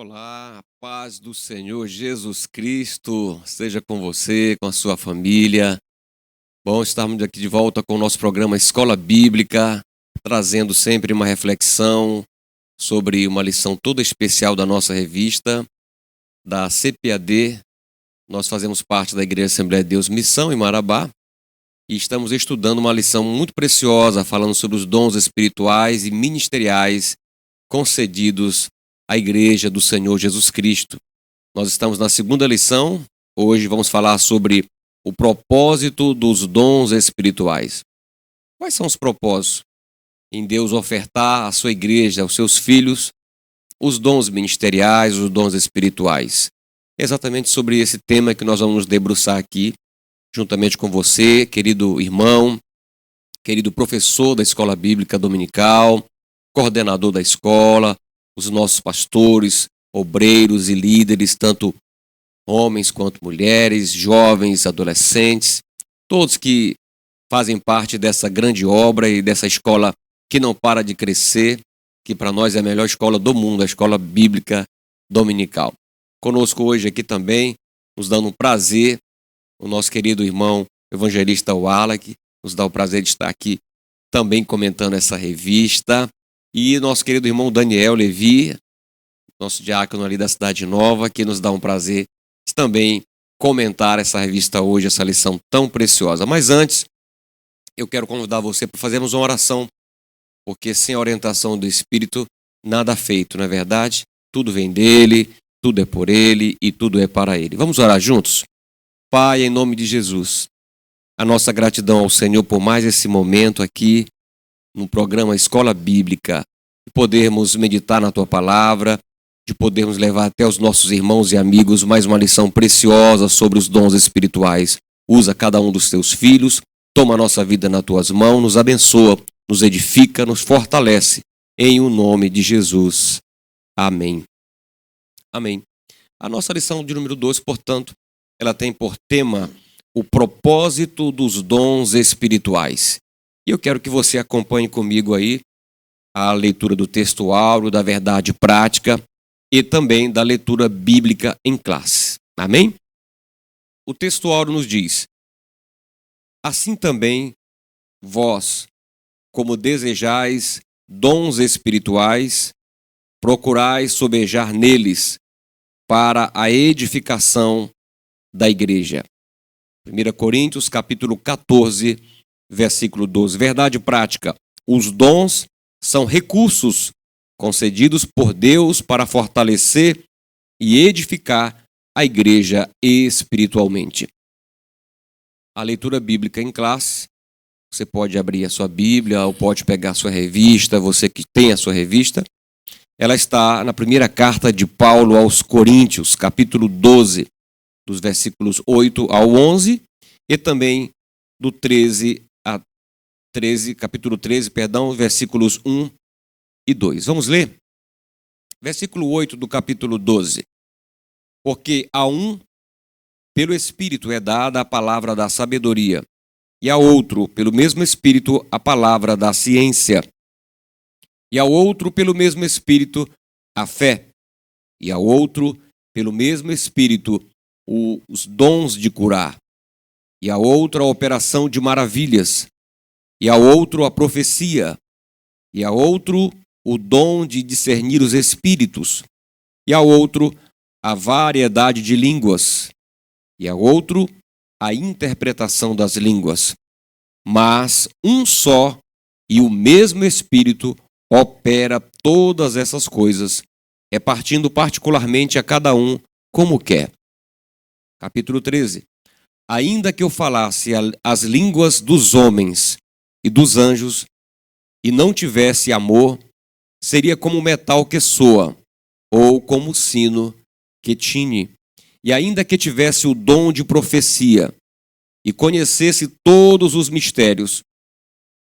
Olá, a paz do Senhor Jesus Cristo seja com você, com a sua família. Bom estarmos aqui de volta com o nosso programa Escola Bíblica, trazendo sempre uma reflexão sobre uma lição toda especial da nossa revista, da CPAD. Nós fazemos parte da Igreja Assembleia de Deus Missão em Marabá e estamos estudando uma lição muito preciosa, falando sobre os dons espirituais e ministeriais concedidos à Igreja do Senhor Jesus Cristo. Nós estamos na segunda lição. Hoje vamos falar sobre o propósito dos dons espirituais. Quais são os propósitos? Em Deus ofertar à sua igreja, aos seus filhos, os dons ministeriais, os dons espirituais. É exatamente sobre esse tema que nós vamos nos debruçar aqui, juntamente com você, querido irmão, querido professor da Escola Bíblica Dominical, coordenador da escola, os nossos pastores, obreiros e líderes, tanto homens quanto mulheres, jovens, adolescentes, todos que fazem parte dessa grande obra e dessa escola que não para de crescer, que para nós é a melhor escola do mundo, a Escola Bíblica Dominical. Conosco hoje aqui também, nos dando um prazer, o nosso querido irmão evangelista Wallach, nos dá o prazer de estar aqui também comentando essa revista. E nosso querido irmão Daniel Levi, nosso diácono ali da Cidade Nova, que nos dá um prazer de também comentar essa revista hoje, essa lição tão preciosa. Mas antes, eu quero convidar você para fazermos uma oração, porque sem a orientação do Espírito, nada feito, não é verdade? Tudo vem dele, tudo é por ele e tudo é para ele. Vamos orar juntos? Pai, em nome de Jesus, a nossa gratidão ao Senhor por mais esse momento aqui, no programa Escola Bíblica, de podermos meditar na Tua Palavra, de podermos levar até os nossos irmãos e amigos mais uma lição preciosa sobre os dons espirituais. Usa cada um dos Teus filhos, toma a nossa vida nas Tuas mãos, nos abençoa, nos edifica, nos fortalece, em o nome de Jesus. Amém. Amém. A nossa lição de número 2, portanto, ela tem por tema o propósito dos dons espirituais. E eu quero que você acompanhe comigo aí a leitura do texto áureo, da verdade prática e também da leitura bíblica em classe. Amém? O texto áureo nos diz: assim também vós, como desejais dons espirituais, procurais sobejar neles para a edificação da igreja. 1 Coríntios capítulo 14, versículo 12. Verdade prática. Os dons são recursos concedidos por Deus para fortalecer e edificar a igreja espiritualmente. A leitura bíblica em classe. Você pode abrir a sua Bíblia ou pode pegar a sua revista, você que tem a sua revista. Ela está na primeira carta de Paulo aos Coríntios, capítulo 12, dos versículos 8 ao 11 e também do 13 capítulo 13, versículos 1 e 2. Vamos ler? Versículo 8 do capítulo 12. Porque a um, pelo Espírito é dada a palavra da sabedoria, e a outro, pelo mesmo Espírito, a palavra da ciência, e ao outro, pelo mesmo Espírito, a fé, e ao outro, pelo mesmo Espírito, os dons de curar, e a outro, a operação de maravilhas, e ao outro a profecia, e ao outro o dom de discernir os espíritos, e ao outro a variedade de línguas, e ao outro a interpretação das línguas. Mas um só e o mesmo Espírito opera todas essas coisas, repartindo particularmente a cada um como quer. Capítulo 13. Ainda que eu falasse as línguas dos homens e dos anjos, e não tivesse amor, seria como metal que soa, ou como sino que tine. E ainda que tivesse o dom de profecia, e conhecesse todos os mistérios,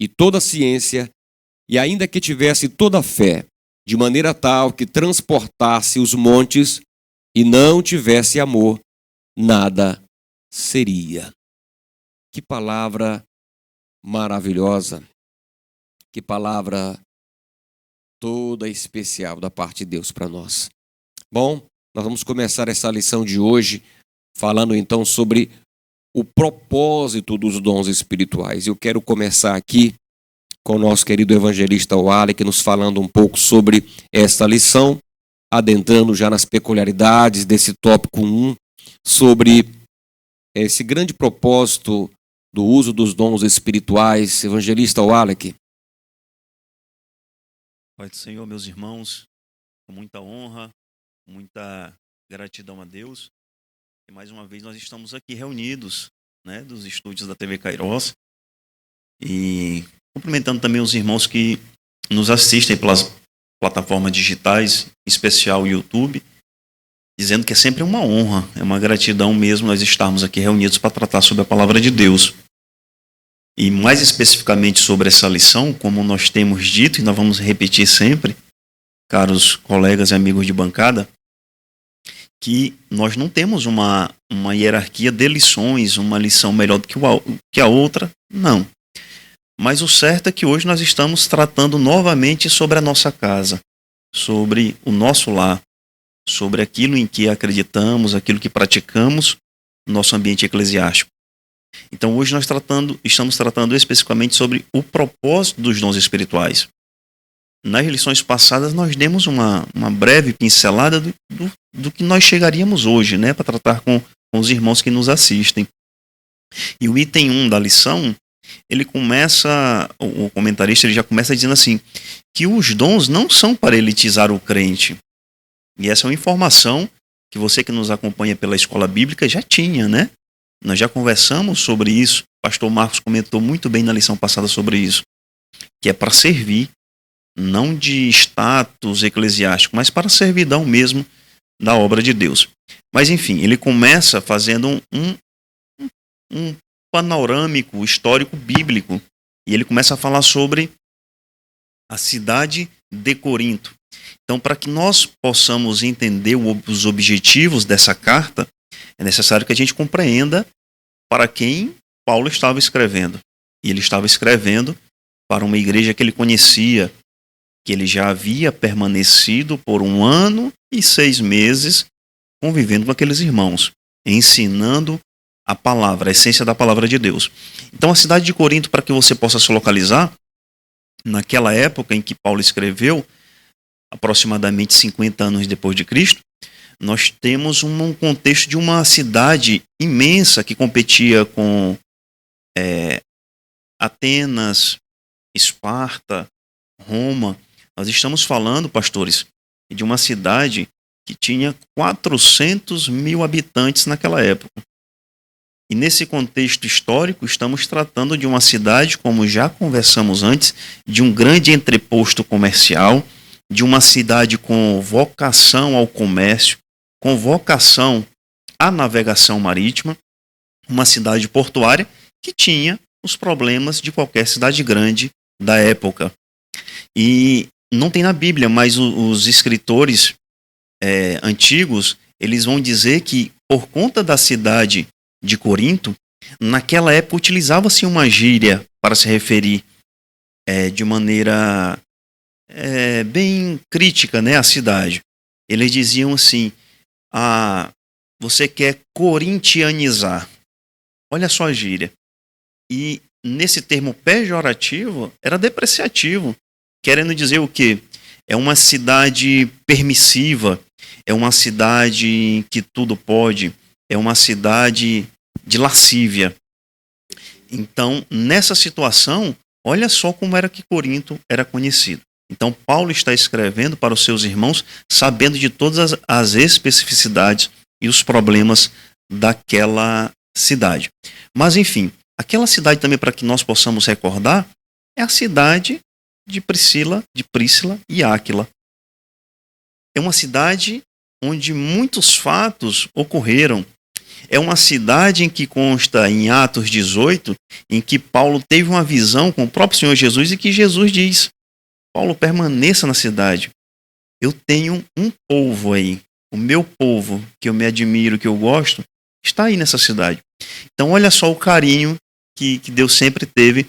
e toda a ciência, e ainda que tivesse toda a fé, de maneira tal que transportasse os montes, e não tivesse amor, nada seria. Que palavra maravilhosa, que palavra toda especial da parte de Deus para nós. Bom, nós vamos começar essa lição de hoje falando então sobre o propósito dos dons espirituais. Eu quero começar aqui com o nosso querido evangelista Wallek nos falando um pouco sobre esta lição, adentrando já nas peculiaridades desse tópico 1, sobre esse grande propósito do uso dos dons espirituais. Evangelista Wallek. Pai do Senhor, meus irmãos, com muita honra, muita gratidão a Deus. E mais uma vez nós estamos aqui reunidos, dos estúdios da TV Kairos. E cumprimentando também os irmãos que nos assistem pelas plataformas digitais, em especial o YouTube, dizendo que é sempre uma honra, é uma gratidão mesmo nós estarmos aqui reunidos para tratar sobre a palavra de Deus. E mais especificamente sobre essa lição, como nós temos dito, e nós vamos repetir sempre, caros colegas e amigos de bancada, que nós não temos uma hierarquia de lições, uma lição melhor do que a outra, não. Mas o certo é que hoje nós estamos tratando novamente sobre a nossa casa, sobre o nosso lar, sobre aquilo em que acreditamos, aquilo que praticamos no nosso ambiente eclesiástico. Então hoje nós estamos tratando especificamente sobre o propósito dos dons espirituais. Nas lições passadas nós demos uma breve pincelada do que nós chegaríamos hoje, para tratar com os irmãos que nos assistem. E o item 1 da lição, ele começa, o comentarista ele já começa dizendo assim, que os dons não são para elitizar o crente. E essa é uma informação que você que nos acompanha pela escola bíblica já tinha, Nós já conversamos sobre isso, o pastor Marcos comentou muito bem na lição passada sobre isso, que é para servir, não de status eclesiástico, mas para servidão mesmo da obra de Deus. Mas enfim, ele começa fazendo um panorâmico histórico bíblico, e ele começa a falar sobre a cidade de Corinto. Então, para que nós possamos entender os objetivos dessa carta, é necessário que a gente compreenda para quem Paulo estava escrevendo. E ele estava escrevendo para uma igreja que ele conhecia, que ele já havia permanecido por 1 ano e 6 meses convivendo com aqueles irmãos, ensinando a palavra, a essência da palavra de Deus. Então, a cidade de Corinto, para que você possa se localizar, naquela época em que Paulo escreveu, aproximadamente 50 anos depois de Cristo, nós temos um contexto de uma cidade imensa que competia com Atenas, Esparta, Roma. Nós estamos falando, pastores, de uma cidade que tinha 400 mil habitantes naquela época. E nesse contexto histórico, estamos tratando de uma cidade, como já conversamos antes, de um grande entreposto comercial, de uma cidade com vocação ao comércio, com vocação à navegação marítima, uma cidade portuária que tinha os problemas de qualquer cidade grande da época. E não tem na Bíblia, mas os escritores antigos, eles vão dizer que por conta da cidade de Corinto, naquela época utilizava-se uma gíria para se referir de maneira bem crítica, à cidade. Eles diziam assim, você quer corintianizar. Olha só a gíria. E nesse termo pejorativo, era depreciativo, querendo dizer o quê? É uma cidade permissiva, é uma cidade que tudo pode, é uma cidade de lascívia. Então, nessa situação, olha só como era que Corinto era conhecido. Então, Paulo está escrevendo para os seus irmãos, sabendo de todas as especificidades e os problemas daquela cidade. Mas, enfim, aquela cidade também, para que nós possamos recordar, é a cidade de Priscila e Áquila. É uma cidade onde muitos fatos ocorreram. É uma cidade em que consta em Atos 18, em que Paulo teve uma visão com o próprio Senhor Jesus e que Jesus diz, Paulo, permaneça na cidade. Eu tenho um povo aí, o meu povo, que eu me admiro, que eu gosto, está aí nessa cidade. Então olha só o carinho que Deus sempre teve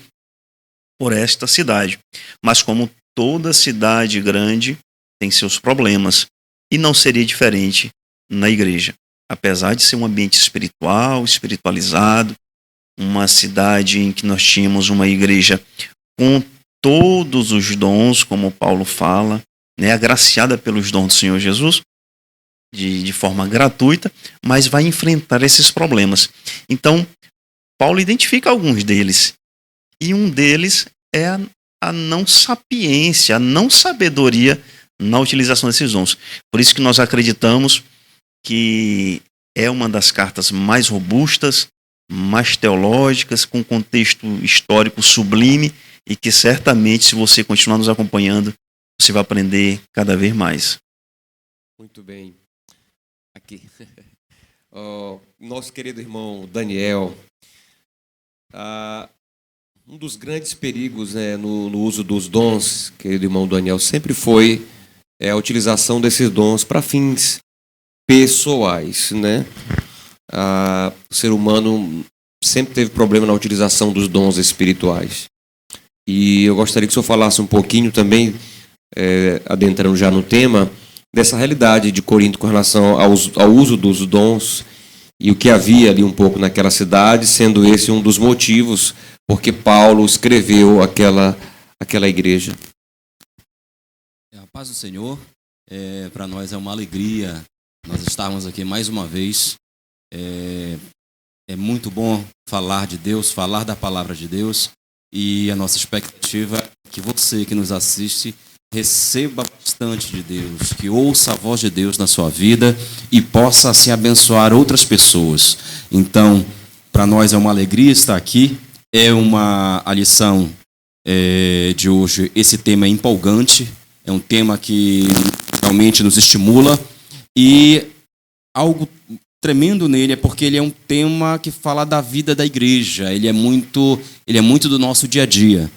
por esta cidade. Mas como toda cidade grande tem seus problemas. E não seria diferente na igreja. Apesar de ser um ambiente espiritual, espiritualizado, uma cidade em que nós tínhamos uma igreja com todos os dons, como Paulo fala, né, agraciada pelos dons do Senhor Jesus, de forma gratuita, mas vai enfrentar esses problemas. Então, Paulo identifica alguns deles. E um deles é a não sapiência, a não sabedoria na utilização desses dons. Por isso que nós acreditamos que é uma das cartas mais robustas, mais teológicas, com contexto histórico sublime e que certamente, se você continuar nos acompanhando, você vai aprender cada vez mais. Muito bem. Aqui. Nosso querido irmão Daniel, um dos grandes perigos, né, no uso dos dons, querido irmão Daniel, sempre foi a utilização desses dons para fins pessoais, né? O ser humano sempre teve problema na utilização dos dons espirituais. E eu gostaria que o senhor falasse um pouquinho também, adentrando já no tema, dessa realidade de Corinto com relação ao uso dos dons e o que havia ali um pouco naquela cidade, sendo esse um dos motivos porque Paulo escreveu aquela igreja. A paz do Senhor, para nós é uma alegria nós estarmos aqui mais uma vez. É muito bom falar de Deus, falar da palavra de Deus, e a nossa expectativa é que você que nos assiste receba bastante de Deus, que ouça a voz de Deus na sua vida e possa assim abençoar outras pessoas. Então, para nós é uma alegria estar aqui. A lição de hoje, esse tema é empolgante, é um tema que realmente nos estimula, e algo tremendo nele é porque ele é um tema que fala da vida da igreja, ele é muito do nosso dia a dia.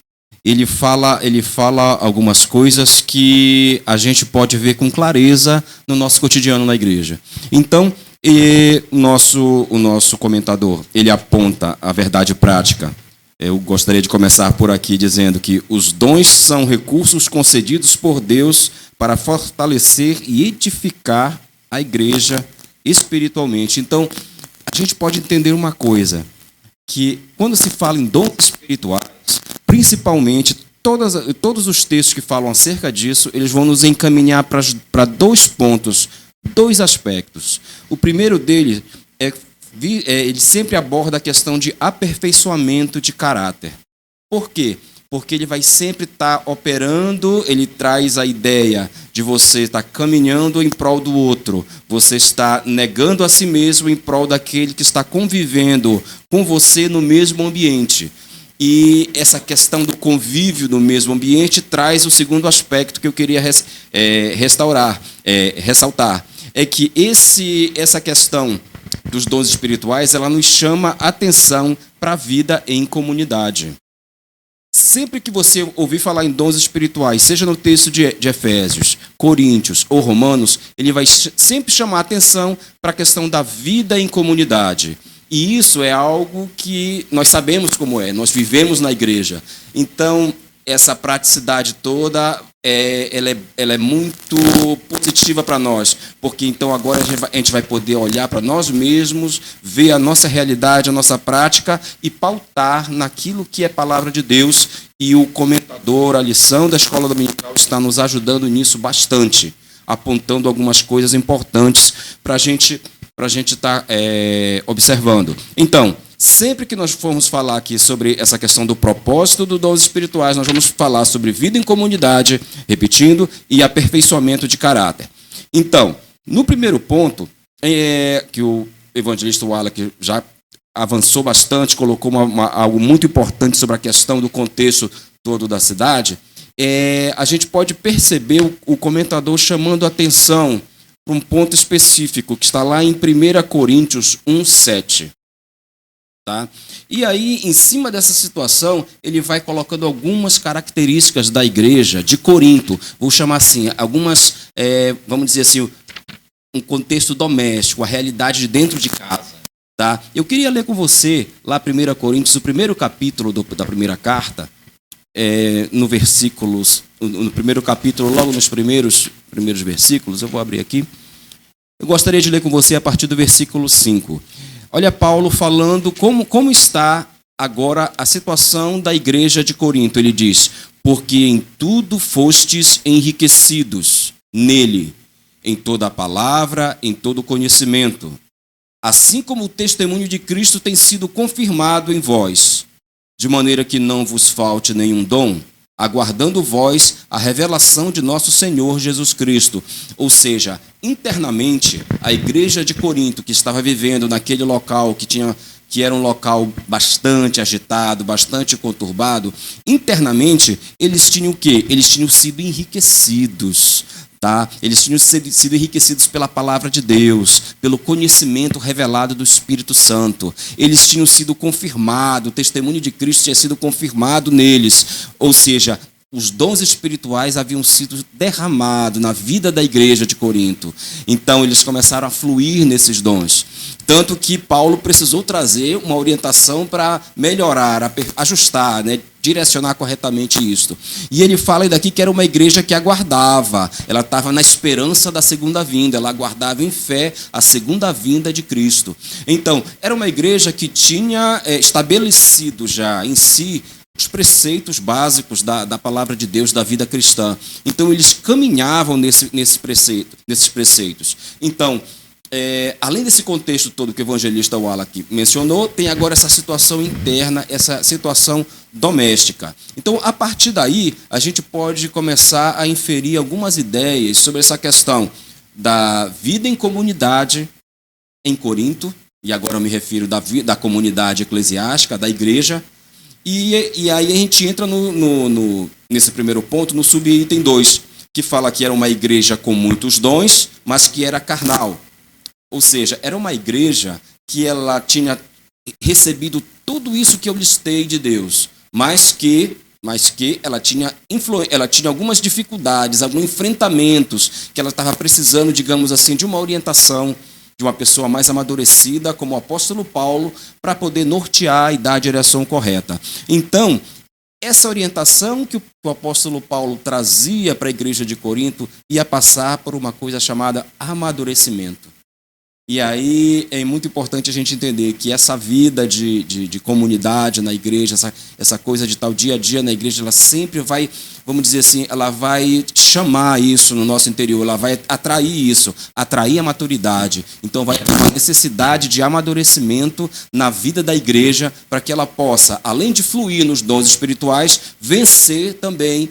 Ele fala algumas coisas que a gente pode ver com clareza no nosso cotidiano na igreja. Então, o nosso comentador, ele aponta a verdade prática. Eu gostaria de começar por aqui dizendo que os dons são recursos concedidos por Deus para fortalecer e edificar a igreja espiritualmente. Então, a gente pode entender uma coisa, que quando se fala em dons espirituais, principalmente todos os textos que falam acerca disso, eles vão nos encaminhar para dois pontos, dois aspectos. O primeiro deles ele sempre aborda a questão de aperfeiçoamento de caráter. Por quê? Porque ele vai sempre estar operando, ele traz a ideia de você estar caminhando em prol do outro, você está negando a si mesmo em prol daquele que está convivendo com você no mesmo ambiente. E essa questão do convívio no mesmo ambiente traz o segundo aspecto que eu queria ressaltar. É que essa questão dos dons espirituais, ela nos chama atenção para a vida em comunidade. Sempre que você ouvir falar em dons espirituais, seja no texto de Efésios, Coríntios ou Romanos, ele vai sempre chamar atenção para a questão da vida em comunidade. E isso é algo que nós sabemos como é, nós vivemos na igreja. Então, essa praticidade toda, ela é muito positiva para nós, porque então agora a gente vai poder olhar para nós mesmos, ver a nossa realidade, a nossa prática e pautar naquilo que é palavra de Deus, e o comentador, a lição da Escola Dominical está nos ajudando nisso bastante, apontando algumas coisas importantes para a gente estar observando. Então, sempre que nós formos falar aqui sobre essa questão do propósito dos dons espirituais, nós vamos falar sobre vida em comunidade, repetindo, e aperfeiçoamento de caráter. Então, no primeiro ponto, que o evangelista Wallace já avançou bastante, colocou algo muito importante sobre a questão do contexto todo da cidade, a gente pode perceber o comentador chamando a atenção para um ponto específico, que está lá em 1 Coríntios 1:7. Tá? E aí, em cima dessa situação, ele vai colocando algumas características da igreja de Corinto. Vou chamar assim, algumas, vamos dizer assim, um contexto doméstico, a realidade de dentro de casa. Tá? Eu queria ler com você, lá 1 Coríntios, o primeiro capítulo da primeira carta, no primeiro capítulo, logo nos primeiros primeiros versículos, eu vou abrir aqui. Eu gostaria de ler com você a partir do versículo 5. Olha Paulo falando como está agora a situação da igreja de Corinto. Ele diz: porque em tudo fostes enriquecidos nele, em toda a palavra, em todo o conhecimento, assim como o testemunho de Cristo tem sido confirmado em vós, de maneira que não vos falte nenhum dom, aguardando vós a revelação de nosso Senhor Jesus Cristo. Ou seja, internamente, a igreja de Corinto, que estava vivendo naquele local que era um local bastante agitado, bastante conturbado, internamente, eles tinham o quê? Eles tinham sido enriquecidos. Tá? Eles tinham sido enriquecidos pela palavra de Deus, pelo conhecimento revelado do Espírito Santo. Eles tinham sido confirmados, o testemunho de Cristo tinha sido confirmado neles. Ou seja, os dons espirituais haviam sido derramados na vida da igreja de Corinto. Então, eles começaram a fluir nesses dons. Tanto que Paulo precisou trazer uma orientação para melhorar, ajustar, né? Direcionar corretamente isto. E ele fala daqui que era uma igreja que aguardava, ela estava na esperança da segunda vinda, ela aguardava em fé a segunda vinda de Cristo. Então, era uma igreja que tinha estabelecido já em si os preceitos básicos da palavra de Deus, da vida cristã. Então, eles caminhavam nesses preceitos. Então, além desse contexto todo que o evangelista Wallach mencionou, tem agora essa situação interna, essa situação doméstica. Então, a partir daí, a gente pode começar a inferir algumas ideias sobre essa questão da vida em comunidade em Corinto, e agora eu me refiro da comunidade eclesiástica, da igreja, e aí a gente entra nesse primeiro ponto, no subitem 2, que fala que era uma igreja com muitos dons, mas que era carnal. Ou seja, era uma igreja que ela tinha recebido tudo isso que eu listei de Deus, mas que ela tinha algumas dificuldades, alguns enfrentamentos, que ela estava precisando, digamos assim, de uma orientação de uma pessoa mais amadurecida, como o apóstolo Paulo, para poder nortear e dar a direção correta. Então, essa orientação que o apóstolo Paulo trazia para a igreja de Corinto ia passar por uma coisa chamada amadurecimento. E aí é muito importante a gente entender que essa vida de comunidade na igreja, essa coisa de tal dia a dia na igreja, ela sempre vai, vamos dizer assim, ela vai chamar isso no nosso interior, ela vai atrair isso, atrair a maturidade. Então vai ter uma necessidade de amadurecimento na vida da igreja para que ela possa, além de fluir nos dons espirituais, vencer também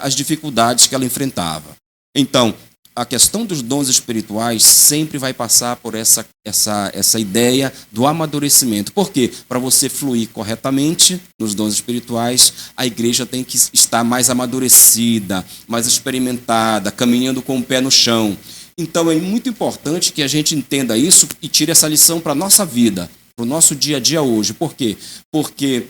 as dificuldades que ela enfrentava. Então, a questão dos dons espirituais sempre vai passar por essa ideia do amadurecimento. Por quê? Para você fluir corretamente nos dons espirituais, a igreja tem que estar mais amadurecida, mais experimentada, caminhando com o pé no chão. Então é muito importante que a gente entenda isso e tire essa lição para a nossa vida, para o nosso dia a dia hoje. Por quê? Porque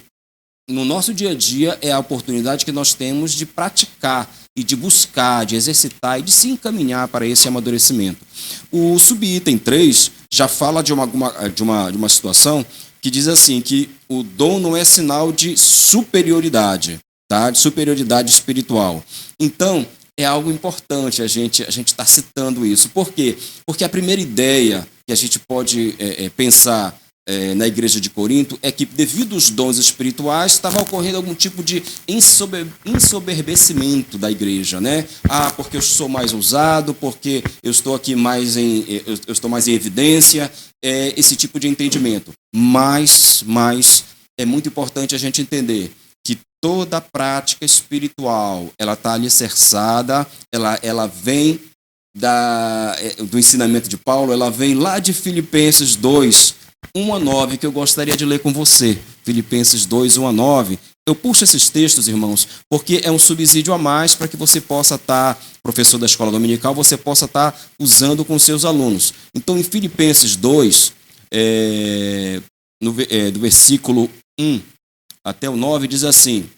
no nosso dia a dia é a oportunidade que nós temos de praticar e de buscar, de exercitar e de se encaminhar para esse amadurecimento. O subitem 3 já fala de uma situação que diz assim, que o dom não é sinal de superioridade, tá? De superioridade espiritual. Então, é algo importante a gente estar citando isso. Por quê? Porque a primeira ideia que a gente pode pensar na igreja de Corinto é que, devido aos dons espirituais, estava ocorrendo algum tipo de ensoberbecimento da igreja, né? Porque eu sou mais ousado, porque eu estou aqui eu estou mais em evidência, esse tipo de entendimento. Mas é muito importante a gente entender que toda prática espiritual, ela está alicerçada, ela vem do ensinamento de Paulo, ela vem lá de Filipenses 2, 1-9, que eu gostaria de ler com você. Filipenses 2, 1-9. Eu puxo esses textos, irmãos, porque é um subsídio a mais para que você possa estar, professor da escola dominical, você possa estar usando com seus alunos. Então, em Filipenses 2, do versículo 1 até o 9, diz assim,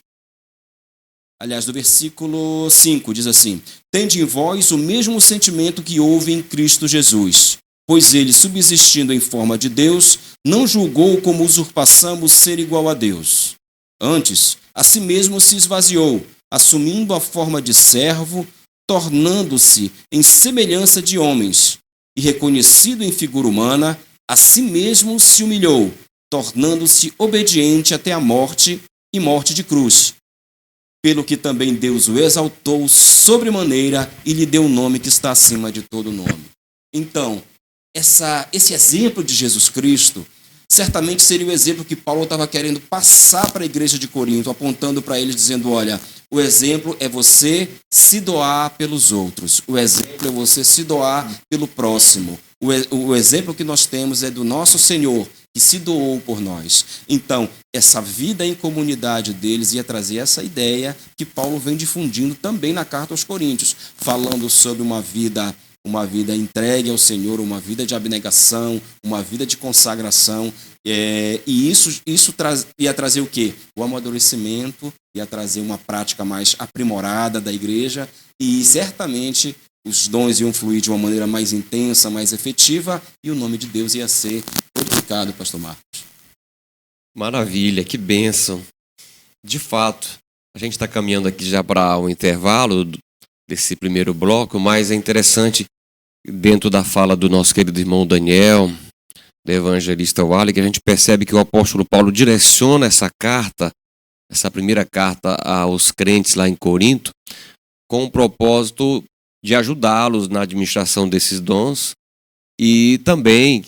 aliás, do versículo 5, diz assim: tende em vós o mesmo sentimento que houve em Cristo Jesus, pois ele, subsistindo em forma de Deus, não julgou como usurpação o ser igual a Deus. Antes, a si mesmo se esvaziou, assumindo a forma de servo, tornando-se em semelhança de homens, e reconhecido em figura humana, a si mesmo se humilhou, tornando-se obediente até a morte e morte de cruz. Pelo que também Deus o exaltou sobremaneira e lhe deu um nome que está acima de todo nome. Então, esse exemplo de Jesus Cristo certamente seria o exemplo que Paulo estava querendo passar para a igreja de Corinto, apontando para eles, dizendo, olha, o exemplo é você se doar pelos outros. O exemplo é você se doar pelo próximo. O exemplo que nós temos é do nosso Senhor, que se doou por nós. Então, essa vida em comunidade deles ia trazer essa ideia que Paulo vem difundindo também na carta aos Coríntios, falando sobre uma vida entregue ao Senhor, uma vida de abnegação, uma vida de consagração. E isso ia trazer o quê? O amadurecimento, ia trazer uma prática mais aprimorada da igreja e certamente os dons iam fluir de uma maneira mais intensa, mais efetiva e o nome de Deus ia ser glorificado, pastor Marcos. Maravilha, que bênção. De fato, a gente está caminhando aqui já para o intervalo desse primeiro bloco, mas é interessante, dentro da fala do nosso querido irmão Daniel, do evangelista Wally, que a gente percebe que o apóstolo Paulo direciona essa carta, essa primeira carta aos crentes lá em Corinto, com o propósito de ajudá-los na administração desses dons e também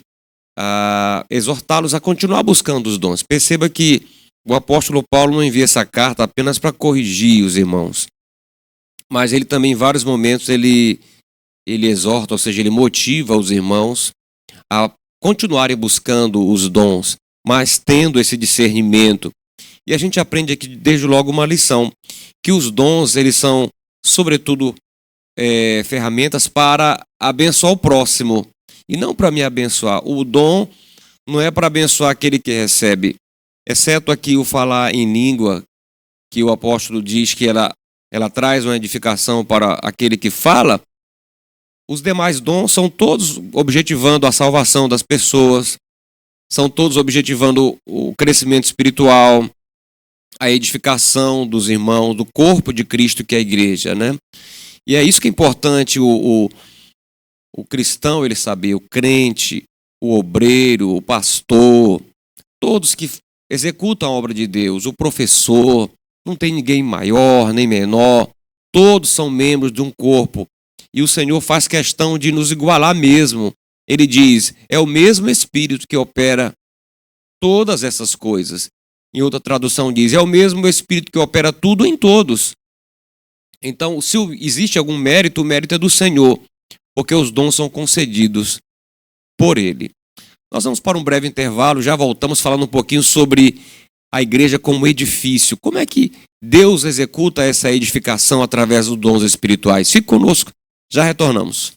exortá-los a continuar buscando os dons. Perceba que o apóstolo Paulo não envia essa carta apenas para corrigir os irmãos, mas ele também, em vários momentos, ele exorta, ou seja, ele motiva os irmãos a continuarem buscando os dons, mas tendo esse discernimento. E a gente aprende aqui desde logo uma lição, que os dons, eles são, sobretudo, ferramentas para abençoar o próximo, e não para me abençoar. O dom não é para abençoar aquele que recebe, exceto aqui o falar em língua, que o apóstolo diz que ela traz uma edificação para aquele que fala. Os demais dons são todos objetivando a salvação das pessoas, são todos objetivando o crescimento espiritual, a edificação dos irmãos, do corpo de Cristo que é a igreja, né? E é isso que é importante o cristão ele saber, o crente, o obreiro, o pastor, todos que executam a obra de Deus, o professor, não tem ninguém maior nem menor, todos são membros de um corpo. E o Senhor faz questão de nos igualar mesmo. Ele diz, é o mesmo Espírito que opera todas essas coisas. Em outra tradução diz, é o mesmo Espírito que opera tudo em todos. Então, se existe algum mérito, o mérito é do Senhor, porque os dons são concedidos por Ele. Nós vamos para um breve intervalo, já voltamos falando um pouquinho sobre a igreja como edifício. Como é que Deus executa essa edificação através dos dons espirituais? Fique conosco, já retornamos.